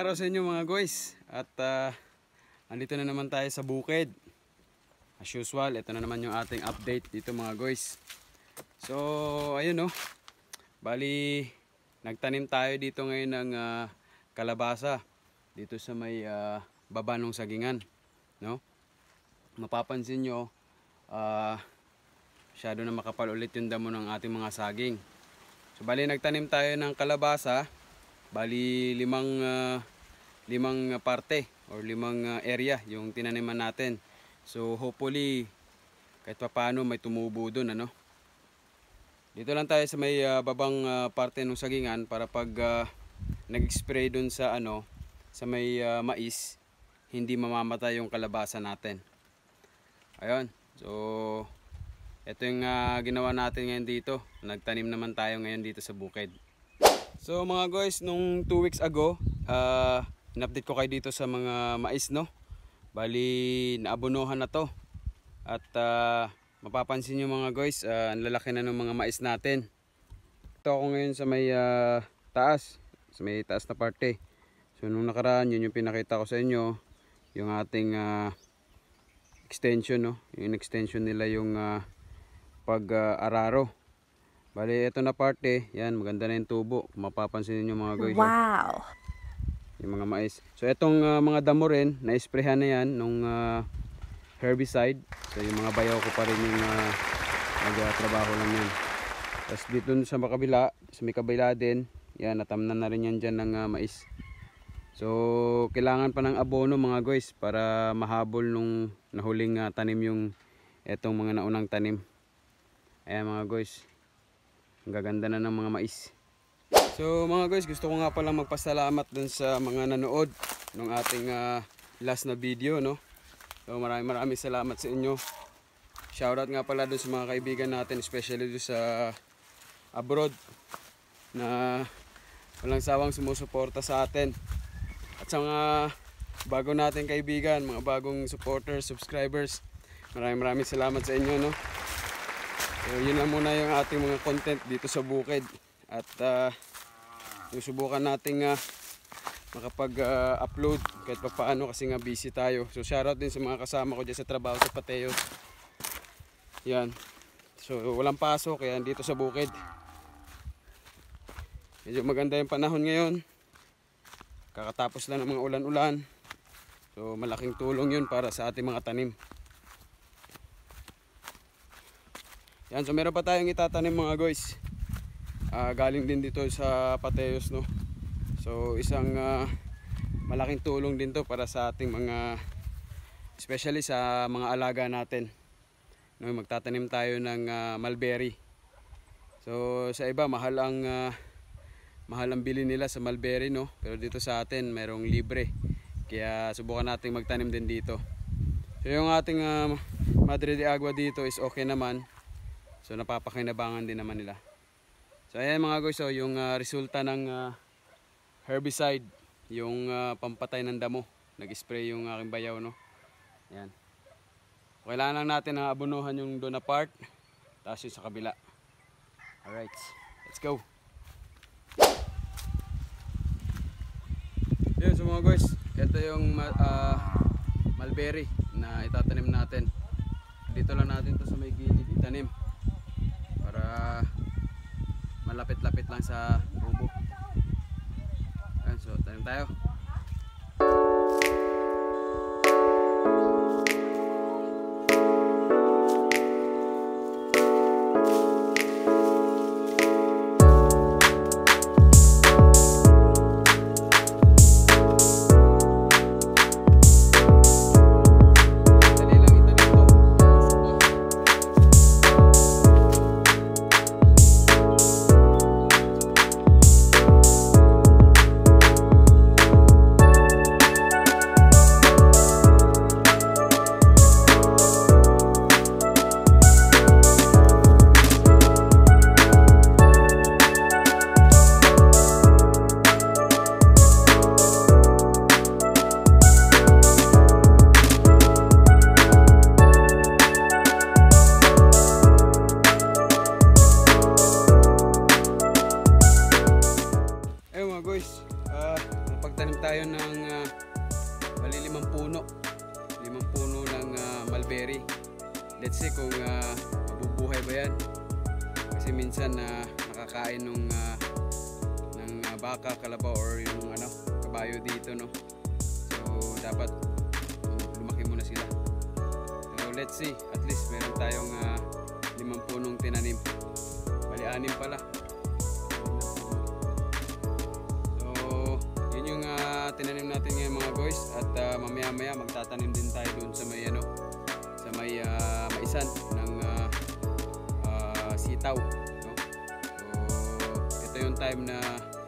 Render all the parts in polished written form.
araw sa inyo mga guys. At andito na naman tayo sa bukid. As usual, ito na naman yung ating update dito mga guys. So ayun bali nagtanim tayo dito ngayon ng kalabasa dito sa may baba ng sagingan, no? Mapapansin nyo, masyado na makapal ulit yung damo ng ating mga saging. So bali nagtanim tayo ng kalabasa, bali limang parte or limang area yung tinaniman natin. So hopefully kahit papaano may tumubo doon, ano. Dito lang tayo sa may babang parte ng sagingan para pag nag-spray doon sa sa may mais, hindi mamamatay yung kalabasa natin. Ayun. So ito yung ginawa natin ngayon dito. Nagtanim naman tayo ngayon dito sa bukid. So mga guys, nung 2 weeks ago, in-update ko kayo dito sa mga mais, no? Bali, naabonohan na to. At mapapansin nyo mga guys, ang lalaki na ng mga mais natin. Ito ako ngayon sa may taas. Sa may taas na parte. So nung nakaraan, yun yung pinakita ko sa inyo. Yung ating extension, no? Yung extension nila yung pag-araro. Bali, ito na parte, yan, maganda na yung tubo. Kung mapapansin niyo mga guys. Wow! Yung mga mais. So, itong mga damo rin, na-sprayhan na yan nung herbicide. So, yung mga bayaw ko pa rin yung nagtrabaho lang yan. Tapos dito sa makabila, sa may kabila din, yan, natamnan na rin yan dyan ng mais. So, kailangan pa ng abono mga guys para mahabol nung nahuling tanim yung etong mga naunang tanim. Ayan mga guys. Ang gaganda na ng mga mais. So mga guys, gusto ko nga pala magpasalamat dun sa mga nanood ng ating last na video, no? So maraming salamat sa inyo. Shoutout nga pala dun sa mga kaibigan natin, especially dun sa abroad na walang sawang sumusuporta sa atin. At sa mga bago natin kaibigan, mga bagong supporters, subscribers, maraming salamat sa inyo, no? So yun lang muna yung ating mga content dito sa bukid. At susubukan nating makapag-upload kahit pa paano kasi nga busy tayo. So shoutout din sa mga kasama ko dyan sa trabaho sa Pateos. Yan. So walang pasok kaya dito sa bukid. Medyo maganda yung panahon ngayon. Kakatapos lang ng mga ulan-ulan. So malaking tulong yun para sa ating mga tanim. Yan, so meron pa tayong itatanim mga guys. Galing din dito sa Pateos, no. So isang malaking tulong din to para sa ating mga, especially sa mga alaga natin, no. Magtatanim tayo ng mulberry. So sa iba mahal ang bili nila sa mulberry, no. Pero dito sa atin merong libre. Kaya subukan nating magtanim din dito. So yung ating Madre de Agua dito is okay naman. So napapakinabangan din naman nila. So ayan mga guys, so yung resulta ng herbicide, yung pampatay ng damo. Nag-spray yung aking bayaw, no. Ayan. Kailangan lang natin na abunuhan yung doon na part, tapos yung sa kabila. Alright, let's go. Ayan, so mga guys, ito yung mulberry na itatanim natin. Dito lang natin to sa may gilid itanim. Para malapit-lapit lang sa tubo. Ayan, so tanim tayo. kasi kung mabubuhay ba yan. Kasi minsan nakakain ng baka, kalabaw or yung kabayo dito, no. So dapat lumaki muna sila. So let's see, at least meron tayong 5 punong tinanim. Bali 6 pala. So yun yung tinanim natin ngayon mga guys, at mamaya magtatanim din tayo dun sa may sa may maisan ng sitaw, no? So ito yung time na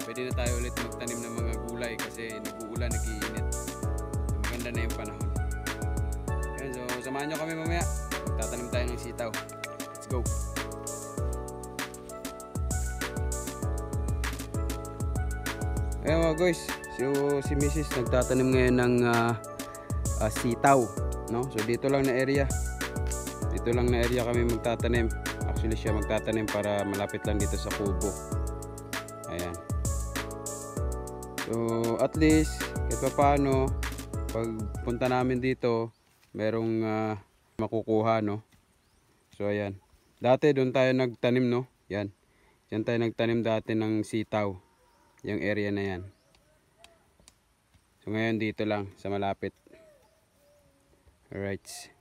pwede na tayo ulit magtanim ng mga gulay kasi nag-uulan, nag-iinit. So, maganda na yung panahon. Ayan, so samahan nyo kami mamaya, magtatanim tayo ng sitaw. Let's go! Ayan mga guys, so si Mrs. nagtatanim ngayon ng sitaw, no? So dito lang na area kami magtatanim. Actually siya magtatanim para malapit lang dito sa kubo. Ayan. So at least kahit paano pag punta namin dito merong makukuha, no? So ayan. Dati doon tayo nagtanim, no? Yan. Diyan tayo nagtanim dati ng sitaw. Yung area na yan. So ngayon dito lang sa malapit. Alright.